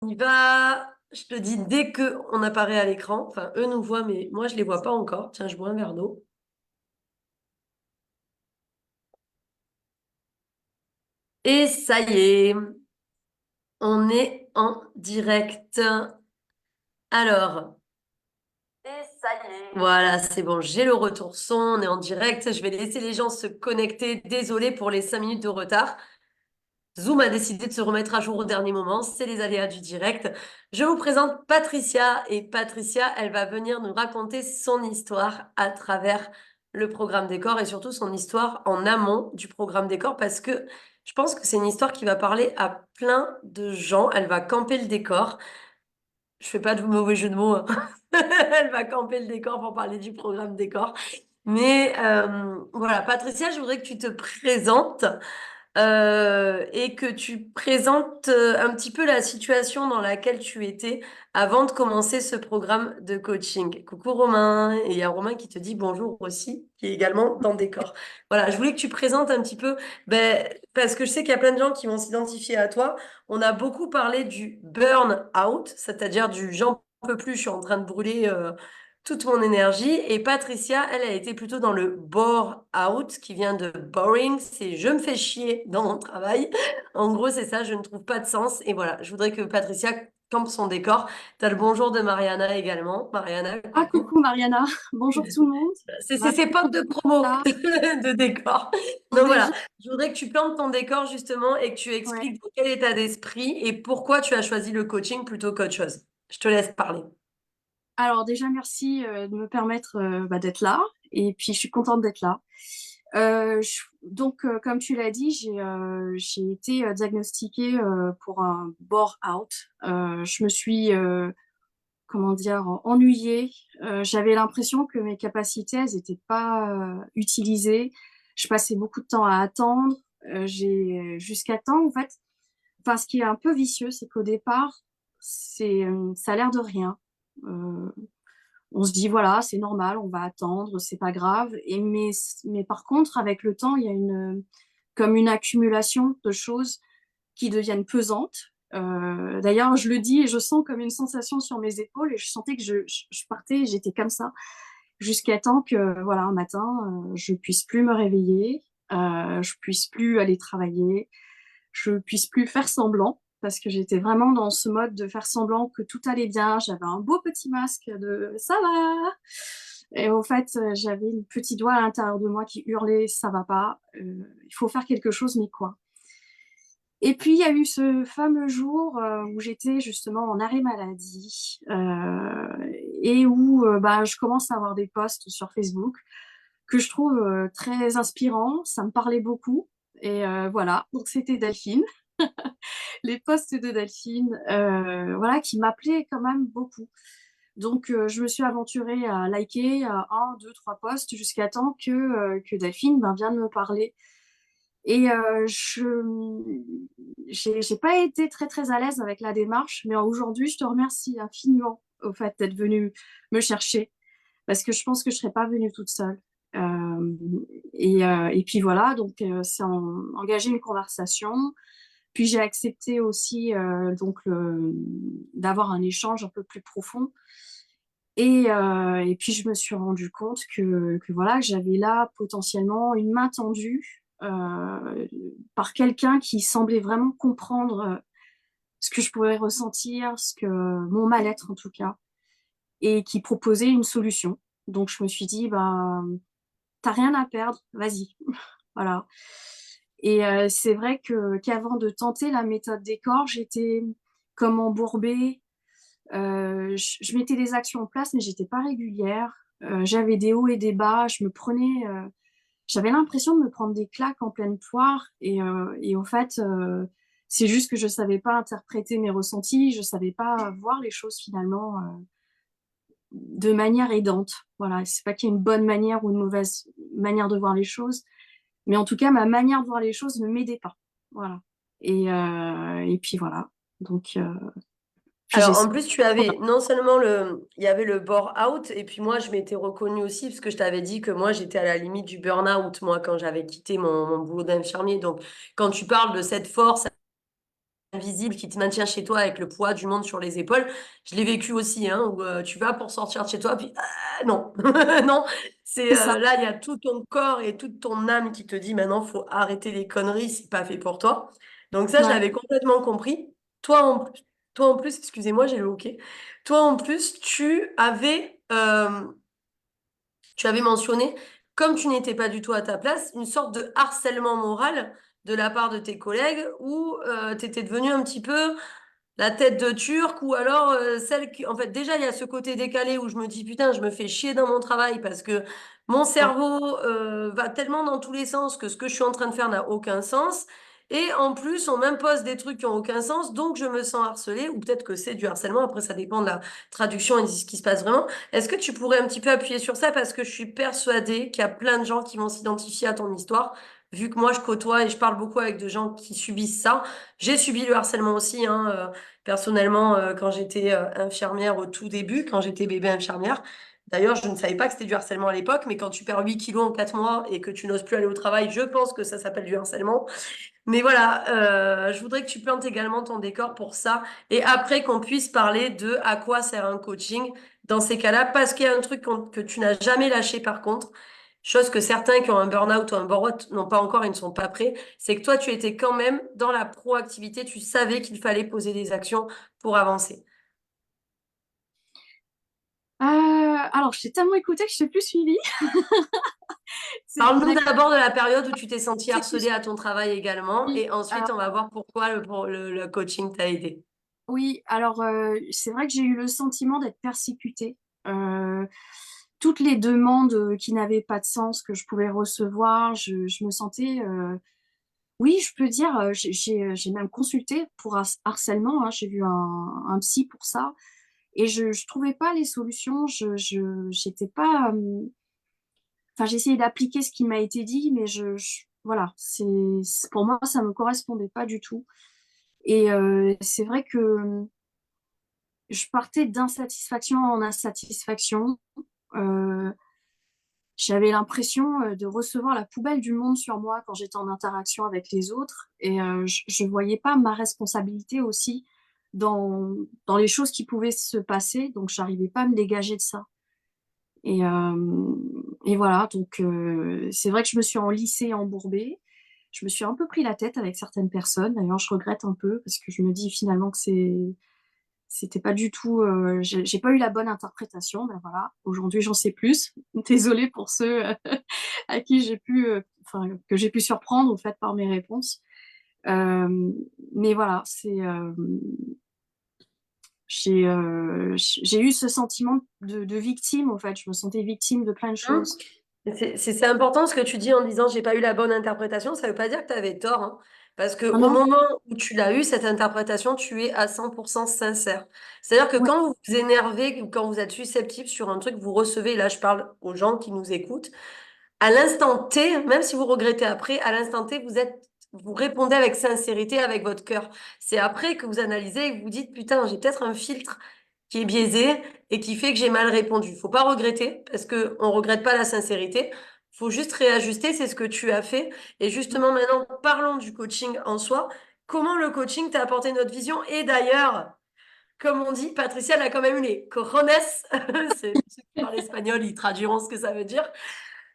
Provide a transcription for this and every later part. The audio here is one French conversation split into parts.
On y va, je te dis dès que on apparaît à l'écran. Enfin, eux nous voient, mais moi, je les vois pas encore. Tiens, je bois un verre d'eau. Et ça y est, on est en direct. Alors, et ça y est. Voilà, c'est bon, j'ai le retour son, on est en direct. Je vais laisser les gens se connecter. Désolée pour les 5 minutes de retard. Zoom a décidé de se remettre à jour au dernier moment. C'est les aléas du direct. Je vous présente Patricia. Et Patricia, elle va venir nous raconter son histoire à travers le programme décor et surtout son histoire en amont du programme décor parce que je pense que c'est une histoire qui va parler à plein de gens. Elle va camper le décor. Je fais pas de mauvais jeu de mots, hein. Elle va camper le décor pour parler du programme décor. Mais voilà, Patricia, je voudrais que tu te présentes et que tu présentes un petit peu la situation dans laquelle tu étais avant de commencer ce programme de coaching. Coucou Romain, et il y a Romain qui te dit bonjour aussi, qui est également dans le décor. Voilà, je voulais que tu présentes un petit peu, ben, parce que je sais qu'il y a plein de gens qui vont s'identifier à toi. On a beaucoup parlé du burn-out, c'est-à-dire du j'en peux plus, je suis en train de brûler toute mon énergie. Et Patricia, elle a été plutôt dans le bore out, qui vient de boring, c'est je me fais chier dans mon travail. En gros, c'est ça, je ne trouve pas de sens. Et voilà, je voudrais que Patricia campe son décor. Tu as le bonjour de Mariana également. Mariana, Ah, coucou. coucou Mariana, bonjour tout le monde. C'est Bah, ces potes de promo là, de décor. donc Donc voilà, déjà, je voudrais que tu plantes ton décor justement et que tu ouais. expliques dans quel état d'esprit et pourquoi tu as choisi le coaching plutôt qu'autre chose. Je te laisse parler. Alors déjà, merci de me permettre d'être là. Et puis, je suis contente d'être là. Comme tu l'as dit, j'ai été diagnostiquée pour un bore-out. Je me suis, comment dire, ennuyée. J'avais l'impression que mes capacités, elles n'étaient pas utilisées. Je passais beaucoup de temps à attendre. Jusqu'à temps, en fait. Enfin, ce qui est un peu vicieux, c'est qu'au départ, ça a l'air de rien. Euh, on se dit, voilà, c'est normal, on va attendre, c'est pas grave. Mais par contre, avec le temps, il y a comme une accumulation de choses qui deviennent pesantes. D'ailleurs, je le dis et je sens comme une sensation sur mes épaules et je sentais que je partais, j'étais comme ça, jusqu'à temps que, voilà, un matin, je puisse plus me réveiller, je puisse plus aller travailler, je puisse plus faire semblant parce que j'étais vraiment dans ce mode de faire semblant que tout allait bien. J'avais un beau petit masque de ça va. Et au fait, j'avais une petite voix à l'intérieur de moi qui hurlait ça va pas, il faut faire quelque chose, mais quoi? Et puis il y a eu ce fameux jour où j'étais justement en arrêt maladie et où bah, je commence à avoir des posts sur Facebook que je trouve très inspirants. Ça me parlait beaucoup. Et voilà, donc c'était Delphine, les posts de Delphine, voilà, qui m'appelaient quand même beaucoup. Donc, je me suis aventurée à liker un, deux, trois posts jusqu'à temps que Delphine ben, vienne me parler. Et j'ai pas été très très à l'aise avec la démarche, mais aujourd'hui, je te remercie infiniment au fait d'être venue me chercher parce que je pense que je serais pas venue toute seule. Euh, et puis voilà, donc c'est engager une conversation. Puis j'ai accepté aussi d'avoir un échange un peu plus profond. Et puis je me suis rendu compte que voilà, que j'avais là potentiellement une main tendue par quelqu'un qui semblait vraiment comprendre ce que je pouvais ressentir, mon mal-être en tout cas, et qui proposait une solution. Donc je me suis dit, bah, t'as rien à perdre, vas-y. Voilà. Et c'est vrai qu'avant de tenter la méthode décor, j'étais comme embourbée. Je mettais des actions en place, mais j'étais pas régulière. J'avais des hauts et des bas. J'avais l'impression de me prendre des claques en pleine poire. Et en fait, c'est juste que je savais pas interpréter mes ressentis. Je savais pas voir les choses finalement de manière aidante. Voilà. C'est pas qu'il y a une bonne manière ou une mauvaise manière de voir les choses. Mais en tout cas, ma manière de voir les choses ne m'aidait pas. Voilà. Et puis voilà. Donc, puis j'ai Alors, en plus, tu avais non seulement il y avait le bore out, et puis moi, je m'étais reconnue aussi, parce que je t'avais dit que moi, j'étais à la limite du burn-out, moi, quand j'avais quitté mon boulot d'infirmier. Donc, quand tu parles de cette force invisible qui te maintient chez toi avec le poids du monde sur les épaules. Je l'ai vécu aussi, hein, où tu vas pour sortir de chez toi, puis non, non, C'est ça. là, il y a tout ton corps et toute ton âme qui te dit maintenant, faut arrêter les conneries, c'est pas fait pour toi. Donc ça, je Ouais. l'avais complètement compris. Toi toi en plus, excusez-moi, j'ai le hoquet. Toi en plus, tu avais mentionné, comme tu n'étais pas du tout à ta place, une sorte de harcèlement moral de la part de tes collègues où tu étais devenue un petit peu la tête de Turc ou alors celle qui... En fait, déjà, il y a ce côté décalé où je me dis, putain, je me fais chier dans mon travail parce que mon Ouais. cerveau va tellement dans tous les sens que ce que je suis en train de faire n'a aucun sens. Et en plus, on m'impose des trucs qui ont aucun sens, donc je me sens harcelée, ou peut-être que c'est du harcèlement, après ça dépend de la traduction et de ce qui se passe vraiment. Est-ce que tu pourrais un petit peu appuyer sur ça parce que je suis persuadée qu'il y a plein de gens qui vont s'identifier à ton histoire, vu que moi je côtoie et je parle beaucoup avec des gens qui subissent ça. J'ai subi le harcèlement aussi, hein, personnellement, quand j'étais infirmière au tout début, quand j'étais bébé infirmière. D'ailleurs, je ne savais pas que c'était du harcèlement à l'époque, mais quand tu perds 8 kilos en 4 mois et que tu n'oses plus aller au travail, je pense que ça s'appelle du harcèlement. Mais voilà, je voudrais que tu plantes également ton décor pour ça. Et après qu'on puisse parler de à quoi sert un coaching dans ces cas-là, parce qu'il y a un truc que tu n'as jamais lâché par contre, chose que certains qui ont un burn-out ou un burn-out n'ont pas encore, ils ne sont pas prêts, c'est que toi, tu étais quand même dans la proactivité, tu savais qu'il fallait poser des actions pour avancer. Alors, je t'ai tellement écouté que je t'ai plus suivi. C'est Parle-nous la d'abord de la période où tu t'es senti harcelée exécution. à ton travail également, Oui. et ensuite, Alors, on va voir pourquoi le coaching t'a aidé. oui, alors c'est vrai que j'ai eu le sentiment d'être persécutée. Euh, Toutes les demandes qui n'avaient pas de sens que je pouvais recevoir, je me sentais, oui, je peux dire, j'ai même consulté pour harcèlement, hein, j'ai vu un psy pour ça, et je trouvais pas les solutions, j'étais pas, enfin, j'ai essayé d'appliquer ce qui m'a été dit, mais voilà, pour moi, ça me correspondait pas du tout. Et c'est vrai que je partais d'insatisfaction en insatisfaction. Euh, J'avais l'impression de recevoir la poubelle du monde sur moi quand j'étais en interaction avec les autres. Et je ne voyais pas ma responsabilité aussi dans les choses qui pouvaient se passer. Donc, j'arrivais pas à me dégager de ça. Et, voilà, donc c'est vrai que je me suis enlisée, embourbée. Je me suis un peu pris la tête avec certaines personnes. D'ailleurs, je regrette un peu parce que je me dis finalement que c'était pas du tout. J'ai pas eu la bonne interprétation. Ben voilà, aujourd'hui j'en sais plus. Désolée pour ceux à qui enfin, que j'ai pu surprendre en fait par mes réponses. Euh, mais voilà, j'ai eu ce sentiment de victime en fait. Je me sentais victime de plein de Hum. choses. C'est important ce que tu dis en disant j'ai pas eu la bonne interprétation. Ça veut pas dire que tu avais tort, hein. Parce que Ah au non, moment où tu l'as eu, cette interprétation, tu es à 100% sincère. C'est-à-dire que ouais, quand vous vous énervez, ou quand vous êtes susceptible sur un truc, vous recevez, et là je parle aux gens qui nous écoutent, à l'instant T, même si vous regrettez après, à l'instant T, vous répondez avec sincérité, avec votre cœur. C'est après que vous analysez et que vous dites, putain, j'ai peut-être un filtre qui est biaisé et qui fait que j'ai mal répondu. Faut pas regretter parce que on regrette pas la sincérité. Faut juste réajuster, c'est ce que tu as fait. Et justement, maintenant, parlons du coaching en soi. Comment le coaching t'a apporté notre vision? Et d'ailleurs, comme on dit, Patricia, elle a quand même eu les cojones. C'est ceux qui parlent espagnol, ils traduiront ce que ça veut dire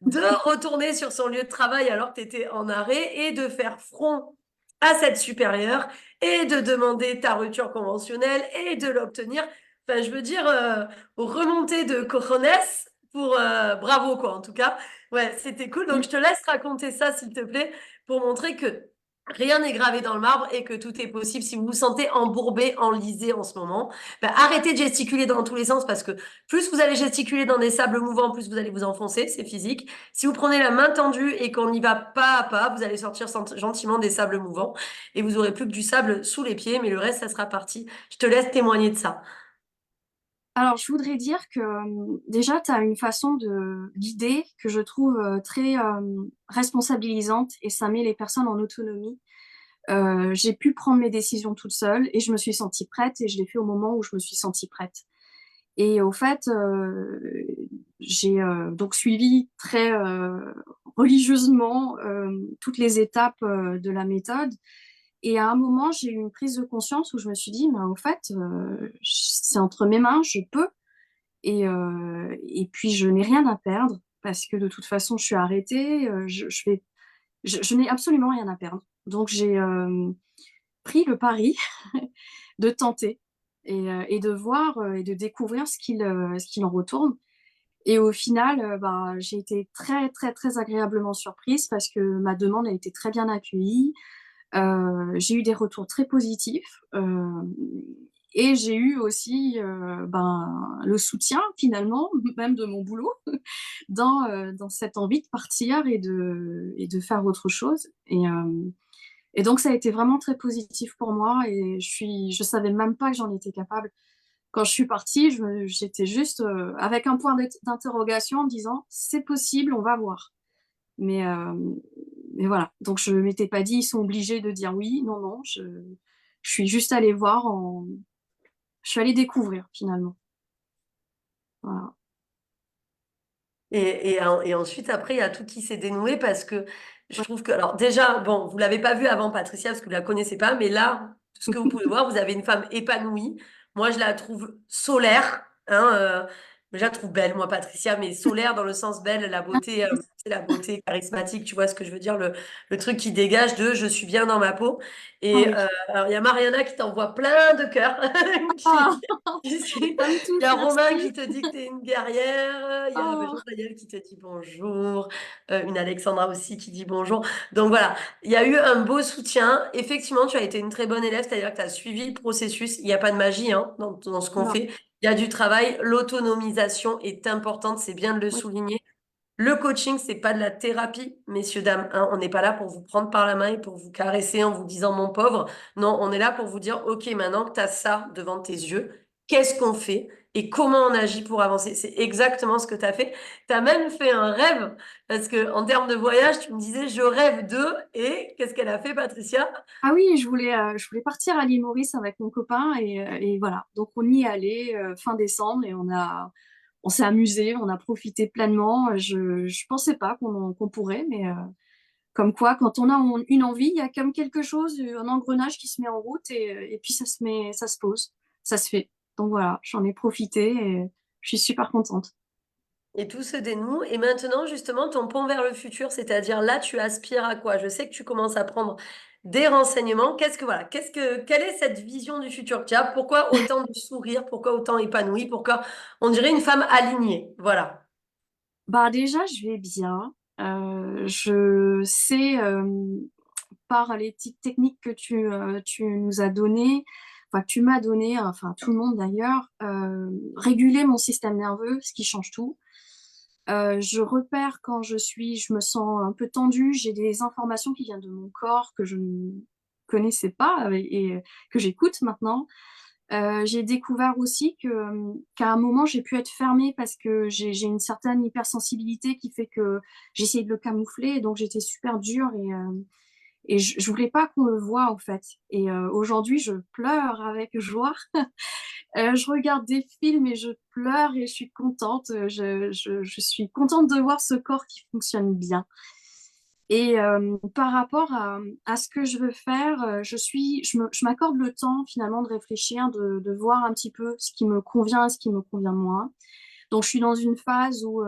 de retourner sur son lieu de travail alors que tu étais en arrêt et de faire front à cette supérieure et de demander ta rupture conventionnelle et de l'obtenir. Enfin, je veux dire, remonter de cojones pour bravo quoi en tout cas. Ouais, c'était cool. Donc je te laisse raconter ça s'il te plaît pour montrer que rien n'est gravé dans le marbre et que tout est possible. Si vous vous sentez embourbé, enlisé en ce moment, ben, arrêtez de gesticuler dans tous les sens parce que plus vous allez gesticuler dans des sables mouvants, plus vous allez vous enfoncer, c'est physique. Si vous prenez la main tendue et qu'on y va pas à pas, vous allez sortir gentiment des sables mouvants et vous aurez plus que du sable sous les pieds, mais le reste, ça sera parti. Je te laisse témoigner de ça. alors, je voudrais dire que déjà, tu as une façon de guider que je trouve très responsabilisante et ça met les personnes en autonomie. J'ai pu prendre mes décisions toute seule et je me suis sentie prête et je l'ai fait au moment où je me suis sentie prête. Et au fait, j'ai donc suivi très religieusement toutes les étapes de la méthode Et à un moment, j'ai eu une prise de conscience où je me suis dit, mais en fait, c'est entre mes mains, je peux. Et puis, je n'ai rien à perdre parce que de toute façon, je suis arrêtée. Je n'ai absolument rien à perdre. Donc, j'ai pris le pari de tenter et de voir et de découvrir ce qu'il en retourne. Et au final, bah, j'ai été très, très, très agréablement surprise parce que ma demande a été très bien accueillie. J'ai eu des retours très positifs, et j'ai eu aussi, ben, le soutien finalement, même de mon boulot, dans cette envie de partir et de faire autre chose. Et donc ça a été vraiment très positif pour moi et je savais même pas que j'en étais capable. Quand je suis partie, j'étais juste, avec un point d'interrogation en me disant: «C'est possible, on va voir». Mais, mais voilà, donc je m'étais pas dit: «Ils sont obligés de dire oui». Non, non, je suis juste allée voir en je suis allée découvrir finalement. Voilà. Et ensuite, après, il y a tout qui s'est dénoué parce que je Ouais. trouve que, alors déjà, bon, vous l'avez pas vu avant, Patricia, parce que vous la connaissez pas, mais là, tout ce que vous pouvez voir, vous avez une femme épanouie. Moi, je la trouve solaire, hein, déjà, je la trouve belle, moi, Patricia, mais solaire dans le sens belle, c'est la beauté charismatique, tu vois ce que je veux dire, le truc qui dégage de je suis bien dans ma peau. Ah Et oui. alors, il y a Mariana qui t'envoie plein de cœurs, Ah! il Ça me y touche, a Romain merci. qui te dit que tu es une guerrière, il y a Oh! Jean-Daniel qui te dit bonjour, une Alexandra aussi qui dit bonjour. Donc voilà, il y a eu un beau soutien. Effectivement, tu as été une très bonne élève, c'est-à-dire que tu as suivi le processus. Il n'y a pas de magie hein, dans ce qu'on Non, fait. Il y a du travail. L'autonomisation est importante, c'est bien de le oui, souligner. Le coaching, c'est pas de la thérapie, messieurs, dames, hein. On n'est pas là pour vous prendre par la main et pour vous caresser en vous disant mon pauvre. Non, on est là pour vous dire, OK, maintenant que tu as ça devant tes yeux, qu'est-ce qu'on fait et comment on agit pour avancer? C'est exactement ce que tu as fait. Tu as même fait un rêve parce que en termes de voyage, tu me disais, je rêve de et qu'est-ce qu'elle a fait, Patricia? ah oui, je voulais partir à l'île Maurice avec mon copain et voilà. Donc on y est allé, fin décembre et on s'est amusé, on a profité pleinement. Je pensais pas qu'on pourrait, mais, comme quoi, quand on a une envie, il y a comme quelque chose, un engrenage qui se met en route et puis ça se pose, ça se fait. Donc voilà, j'en ai profité et je suis super contente. Et tout se dénoue. Et maintenant, justement, ton pont vers le futur, c'est-à-dire là, tu aspires à quoi? Je sais que tu commences à prendre des renseignements. Quelle est cette vision du futur que tu as? Pourquoi autant de sourire? Pourquoi autant épanoui? Pourquoi on dirait une femme alignée? Voilà. Bah déjà, je vais bien. Je sais, par les petites techniques que tu nous as données, enfin que tu m'as donné, enfin tout le monde d'ailleurs, réguler mon système nerveux, ce qui change tout. Je repère quand je me sens un peu tendue, j'ai des informations qui viennent de mon corps que je ne connaissais pas et que j'écoute maintenant. J'ai découvert aussi qu'à un moment, j'ai pu être fermée parce que j'ai une certaine hypersensibilité qui fait que j'essayais de le camoufler et donc j'étais super dure et je voulais pas qu'on le voie en fait. Et aujourd'hui, je pleure avec joie. Je regarde des films et je pleure et je suis contente. Je suis contente de voir ce corps qui fonctionne bien. Et par rapport à ce que je veux faire, je m'accorde le temps finalement de réfléchir, de voir un petit peu ce qui me convient et ce qui me convient moins. Donc je suis dans une phase où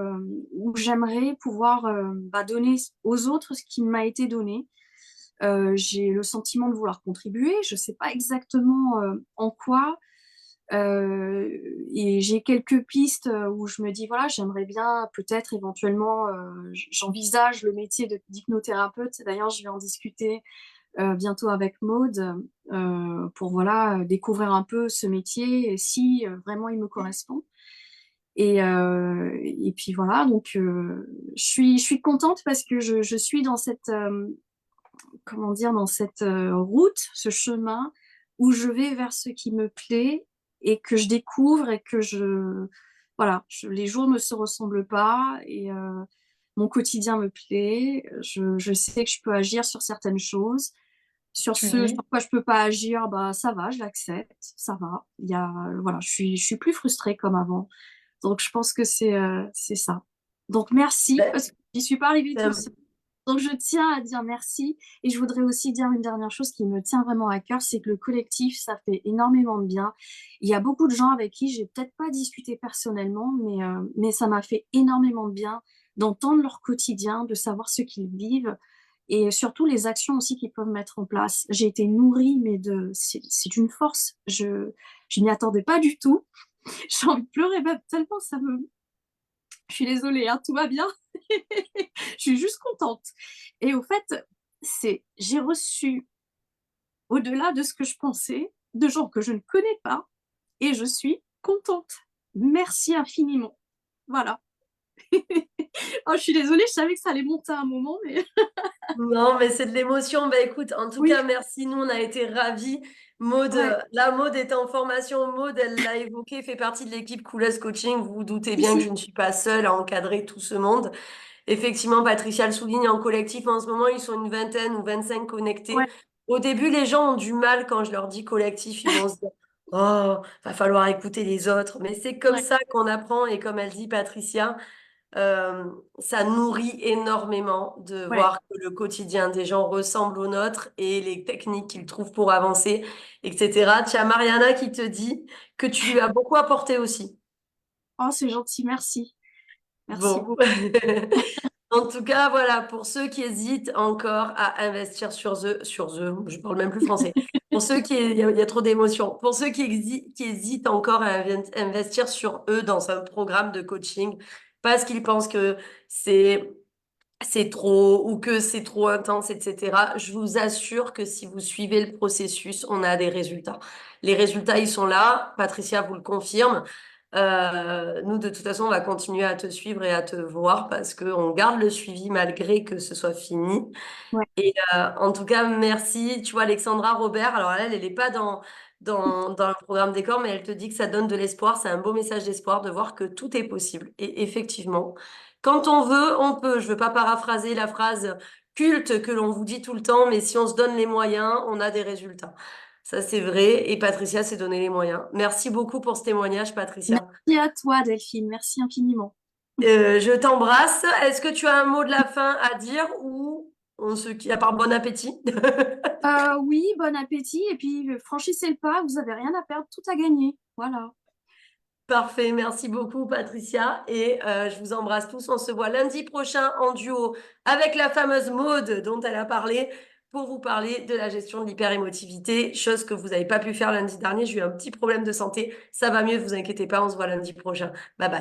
j'aimerais pouvoir bah, donner aux autres ce qui m'a été donné. J'ai le sentiment de vouloir contribuer. Je ne sais pas exactement en quoi. Euh, et j'ai quelques pistes où je me dis, voilà, j'aimerais bien peut-être éventuellement, j'envisage le métier d'hypnothérapeute. D'ailleurs, je vais en discuter bientôt avec Maude pour voilà, découvrir un peu ce métier et si vraiment il me correspond. Et puis voilà, donc je suis contente parce que je suis dans cette, comment dire, dans cette route, ce chemin où je vais vers ce qui me plaît et que je découvre et que voilà, les jours ne se ressemblent pas et mon quotidien me plaît. Je sais que je peux agir sur certaines choses. Sur Tu ce vis. sur quoi je peux pas agir, bah ça va, je l'accepte, ça va. Voilà, je suis plus frustrée comme avant. Donc je pense que c'est ça. Donc merci Ben, parce que j'y suis pas arrivée c'est tout un seul. Donc, je tiens à dire merci. Et je voudrais aussi dire une dernière chose qui me tient vraiment à cœur, c'est que le collectif, ça fait énormément de bien. Il y a beaucoup de gens avec qui j'ai peut-être pas discuté personnellement, mais ça m'a fait énormément de bien d'entendre leur quotidien, de savoir ce qu'ils vivent et surtout les actions aussi qu'ils peuvent mettre en place. J'ai été nourrie, mais c'est une force. Je m'y attendais pas du tout. J'ai envie de pleurer, même tellement je suis désolée, hein, tout va bien. Je suis juste contente. Et au fait, j'ai reçu, au-delà de ce que je pensais, de gens que je ne connais pas, et je suis contente. Merci infiniment. Voilà. Oh, je suis désolée, je savais que ça allait monter à un moment, mais Non, mais c'est de l'émotion. Bah écoute, en tout oui, cas, merci. Nous, on a été ravis. Maud, ouais, la Maud est en formation. Maud, elle l'a évoqué, fait partie de l'équipe Couleuse Coaching. Vous vous doutez bien que je ici, ne suis pas seule à encadrer tout ce monde. Effectivement, Patricia le souligne, en collectif, en ce moment, ils sont une vingtaine ou 25 connectés. ouais, Au début, les gens ont du mal quand je leur dis collectif. Ils vont se dire, oh, va falloir écouter les autres. Mais c'est comme ouais, ça qu'on apprend. Et comme elle dit, Patricia, euh, ça nourrit énormément de ouais. voir que le quotidien des gens ressemble au nôtre et les techniques qu'ils trouvent pour avancer, etc. Tu as Mariana qui te dit que tu lui as beaucoup apporté aussi. Oh, c'est gentil, merci. Merci Bon. beaucoup. En tout cas, voilà, pour ceux qui hésitent encore à investir je parle même plus français. Pour ceux il y a trop d'émotions. Pour ceux qui hésitent encore à investir sur eux dans un programme de coaching parce qu'ils pensent que c'est c'est trop ou que c'est trop intense, etc. Je vous assure que si vous suivez le processus, on a des résultats. Les résultats, ils sont là. Patricia vous le confirme. Nous, de toute façon, on va continuer à te suivre et à te voir parce qu'on garde le suivi malgré que ce soit fini. Ouais, Et en tout cas, merci. Tu vois, Alexandra Robert, alors elle n'est pas dans le programme décor, mais elle te dit que ça donne de l'espoir. C'est un beau message d'espoir de voir que tout est possible. Et effectivement, quand on veut, on peut. Je veux pas paraphraser la phrase culte que l'on vous dit tout le temps, mais si on se donne les moyens, on a des résultats. Ça, c'est vrai. Et Patricia s'est donné les moyens. Merci beaucoup pour ce témoignage, Patricia. merci à toi, Delphine. Merci infiniment. Je t'embrasse. Est-ce que tu as un mot de la fin à dire ou on se quitte à part bon appétit? Oui, bon appétit. Et puis, franchissez le pas, vous avez rien à perdre, tout à gagner. Voilà. Parfait, merci beaucoup Patricia et je vous embrasse tous. On se voit lundi prochain en duo avec la fameuse Maude dont elle a parlé pour vous parler de la gestion de l'hyperémotivité, chose que vous n'avez pas pu faire lundi dernier. J'ai eu un petit problème de santé. Ça va mieux, ne vous inquiétez pas, on se voit lundi prochain. Bye bye.